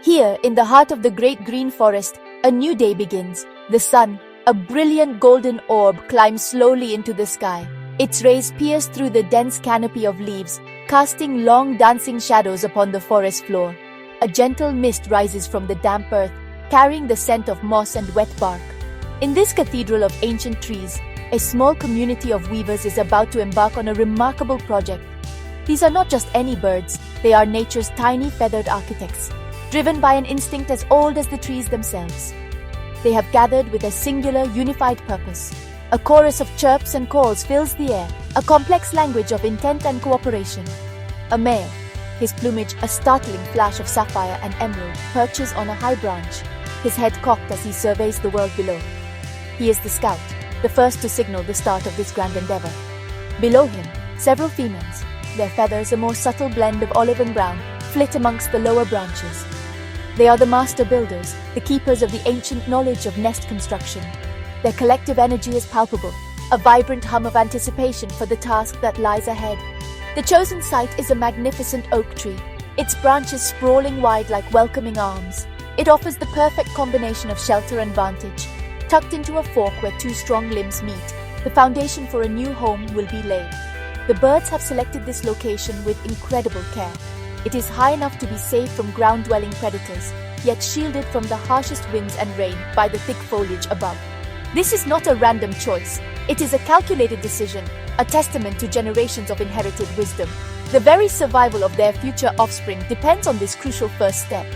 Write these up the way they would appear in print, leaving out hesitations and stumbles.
Here, in the heart of the great green forest, a new day begins. The sun, a brilliant golden orb, climbs slowly into the sky. Its rays pierce through the dense canopy of leaves, casting long dancing shadows upon the forest floor. A gentle mist rises from the damp earth, carrying the scent of moss and wet bark. In this cathedral of ancient trees, a small community of weavers is about to embark on a remarkable project. These are not just any birds, they are nature's tiny feathered architects, driven by an instinct as old as the trees themselves. They have gathered with a singular, unified purpose. A chorus of chirps and calls fills the air, a complex language of intent and cooperation. A male, his plumage a startling flash of sapphire and emerald, perches on a high branch, his head cocked as he surveys the world below. He is the scout, the first to signal the start of this grand endeavor. Below him, several females, their feathers a more subtle blend of olive and brown, flit amongst the lower branches. They are the master builders, the keepers of the ancient knowledge of nest construction. Their collective energy is palpable, a vibrant hum of anticipation for the task that lies ahead. The chosen site is a magnificent oak tree, its branches sprawling wide like welcoming arms. It offers the perfect combination of shelter and vantage. Tucked into a fork where two strong limbs meet, the foundation for a new home will be laid. The birds have selected this location with incredible care. It is high enough to be safe from ground-dwelling predators, yet shielded from the harshest winds and rain by the thick foliage above. This is not a random choice. It is a calculated decision, a testament to generations of inherited wisdom. The very survival of their future offspring depends on this crucial first step.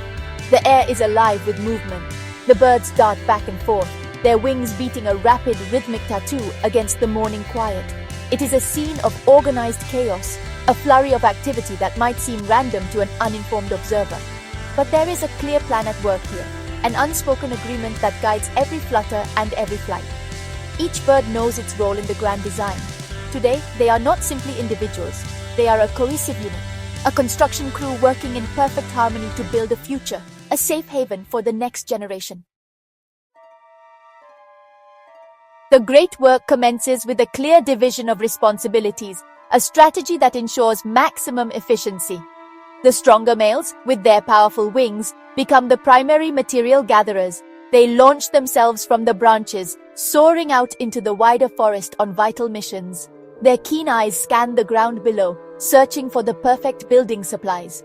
The air is alive with movement. The birds dart back and forth, their wings beating a rapid, rhythmic tattoo against the morning quiet. It is a scene of organized chaos, a flurry of activity that might seem random to an uninformed observer. But there is a clear plan at work here, an unspoken agreement that guides every flutter and every flight. Each bird knows its role in the grand design. Today, they are not simply individuals, they are a cohesive unit, a construction crew working in perfect harmony to build a future, a safe haven for the next generation. The great work commences with a clear division of responsibilities, a strategy that ensures maximum efficiency. The stronger males, with their powerful wings, become the primary material gatherers. They launch themselves from the branches, soaring out into the wider forest on vital missions. Their keen eyes scan the ground below, searching for the perfect building supplies.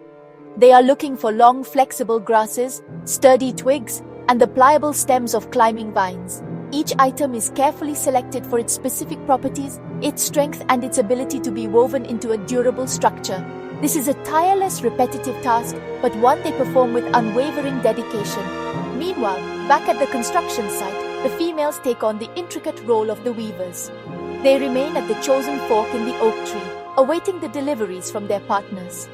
They are looking for long, flexible grasses, sturdy twigs, and the pliable stems of climbing vines. Each item is carefully selected for its specific properties, its strength, and its ability to be woven into a durable structure. This is a tireless, repetitive task, but one they perform with unwavering dedication. Meanwhile, back at the construction site, the females take on the intricate role of the weavers. They remain at the chosen fork in the oak tree, awaiting the deliveries from their partners.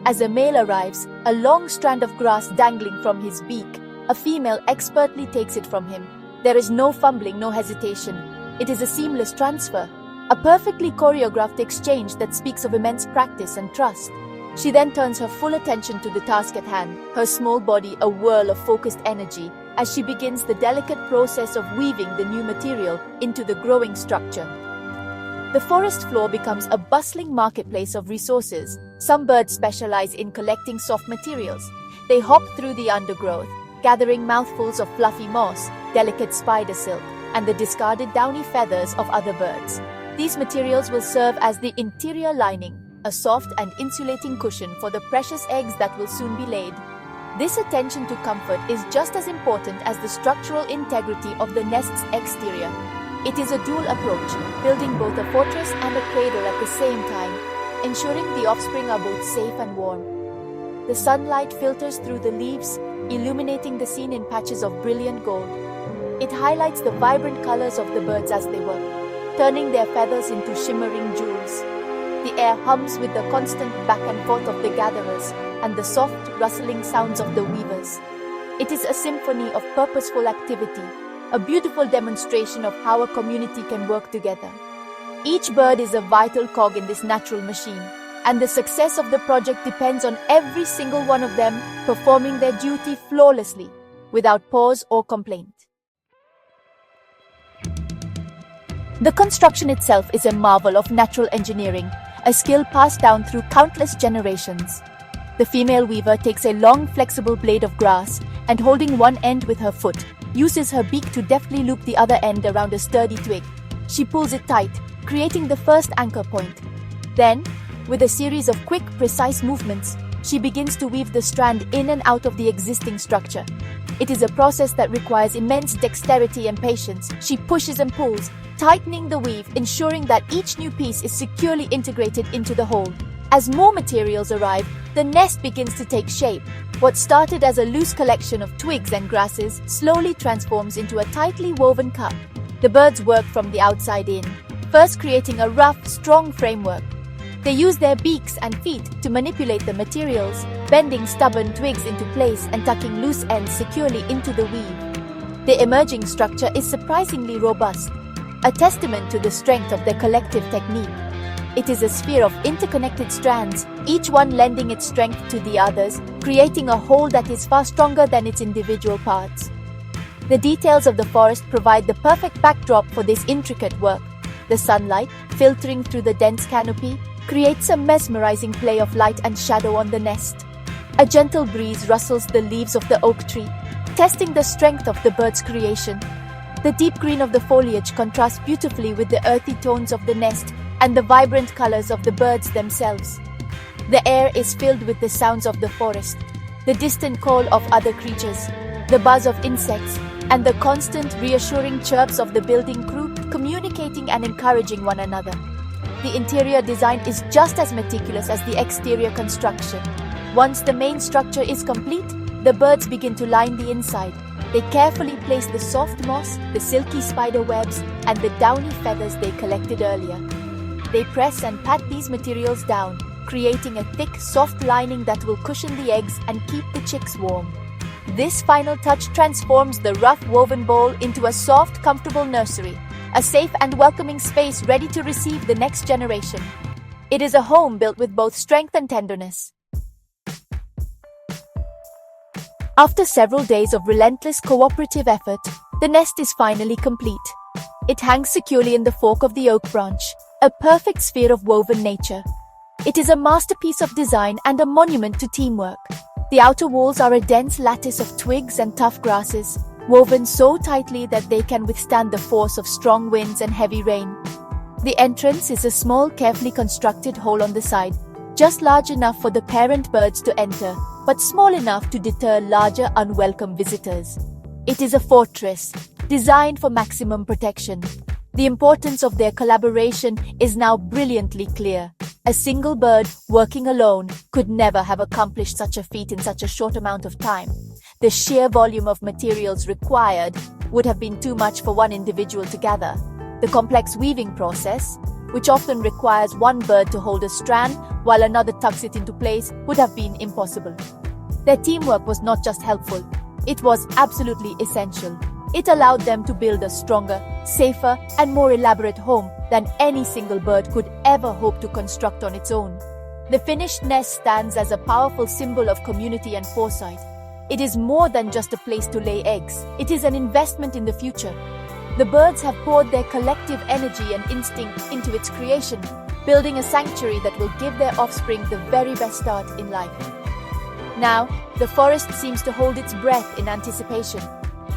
As a male arrives, a long strand of grass dangling from his beak, a female expertly takes it from him. There is no fumbling, no hesitation. It is a seamless transfer, a perfectly choreographed exchange that speaks of immense practice and trust. She then turns her full attention to the task at hand, her small body a whirl of focused energy, as she begins the delicate process of weaving the new material into the growing structure. The forest floor becomes a bustling marketplace of resources. Some birds specialize in collecting soft materials. They hop through the undergrowth, gathering mouthfuls of fluffy moss, delicate spider silk, and the discarded downy feathers of other birds. These materials will serve as the interior lining, a soft and insulating cushion for the precious eggs that will soon be laid. This attention to comfort is just as important as the structural integrity of the nest's exterior. It is a dual approach, building both a fortress and a cradle at the same time, ensuring the offspring are both safe and warm. The sunlight filters through the leaves, illuminating the scene in patches of brilliant gold. It highlights the vibrant colors of the birds as they work, turning their feathers into shimmering jewels. The air hums with the constant back and forth of the gatherers and the soft, rustling sounds of the weavers. It is a symphony of purposeful activity, a beautiful demonstration of how a community can work together. Each bird is a vital cog in this natural machine, and the success of the project depends on every single one of them performing their duty flawlessly, without pause or complaint. The construction itself is a marvel of natural engineering, a skill passed down through countless generations. The female weaver takes a long, flexible blade of grass and, holding one end with her foot, uses her beak to deftly loop the other end around a sturdy twig. She pulls it tight, creating the first anchor point. Then, with a series of quick, precise movements, she begins to weave the strand in and out of the existing structure. It is a process that requires immense dexterity and patience. She pushes and pulls, tightening the weave, ensuring that each new piece is securely integrated into the whole. As more materials arrive, the nest begins to take shape. What started as a loose collection of twigs and grasses slowly transforms into a tightly woven cup. The birds work from the outside in, first creating a rough, strong framework. They use their beaks and feet to manipulate the materials, bending stubborn twigs into place and tucking loose ends securely into the weave. The emerging structure is surprisingly robust, a testament to the strength of their collective technique. It is a sphere of interconnected strands, each one lending its strength to the others, creating a whole that is far stronger than its individual parts. The details of the forest provide the perfect backdrop for this intricate work. The sunlight, filtering through the dense canopy, creates a mesmerizing play of light and shadow on the nest. A gentle breeze rustles the leaves of the oak tree, testing the strength of the bird's creation. The deep green of the foliage contrasts beautifully with the earthy tones of the nest and the vibrant colors of the birds themselves. The air is filled with the sounds of the forest, the distant call of other creatures, the buzz of insects, and the constant reassuring chirps of the building crew, communicating and encouraging one another. The interior design is just as meticulous as the exterior construction. Once the main structure is complete, the birds begin to line the inside. They carefully place the soft moss, the silky spider webs, and the downy feathers they collected earlier. They press and pat these materials down, creating a thick, soft lining that will cushion the eggs and keep the chicks warm. This final touch transforms the rough woven bowl into a soft, comfortable nursery, a safe and welcoming space ready to receive the next generation. It is a home built with both strength and tenderness. After several days of relentless cooperative effort, the nest is finally complete. It hangs securely in the fork of the oak branch, a perfect sphere of woven nature. It is a masterpiece of design and a monument to teamwork. The outer walls are a dense lattice of twigs and tough grasses, woven so tightly that they can withstand the force of strong winds and heavy rain. The entrance is a small, carefully constructed hole on the side, just large enough for the parent birds to enter, but small enough to deter larger, unwelcome visitors. It is a fortress, designed for maximum protection. The importance of their collaboration is now brilliantly clear. A single bird, working alone, could never have accomplished such a feat in such a short amount of time. The sheer volume of materials required would have been too much for one individual to gather. The complex weaving process, which often requires one bird to hold a strand while another tucks it into place, would have been impossible. Their teamwork was not just helpful, it was absolutely essential. It allowed them to build a stronger, safer, and more elaborate home than any single bird could ever hope to construct on its own. The finished nest stands as a powerful symbol of community and foresight. It is more than just a place to lay eggs. It is an investment in the future. The birds have poured their collective energy and instinct into its creation, building a sanctuary that will give their offspring the very best start in life. Now, the forest seems to hold its breath in anticipation.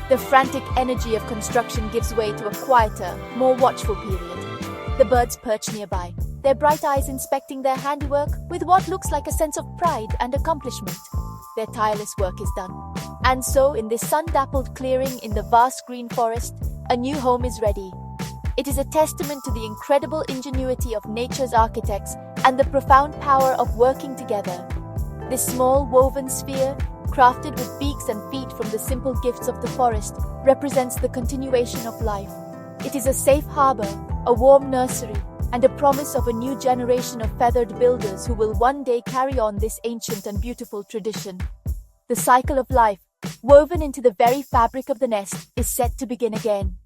The frantic energy of construction gives way to a quieter, more watchful period. The birds perch nearby, their bright eyes inspecting their handiwork with what looks like a sense of pride and accomplishment. Their tireless work is done. And so, in this sun-dappled clearing in the vast green forest, a new home is ready. It is a testament to the incredible ingenuity of nature's architects and the profound power of working together. This small woven sphere, crafted with beaks and feet from the simple gifts of the forest, represents the continuation of life. It is a safe harbor, a warm nursery, and a promise of a new generation of feathered builders who will one day carry on this ancient and beautiful tradition. The cycle of life, woven into the very fabric of the nest, is set to begin again.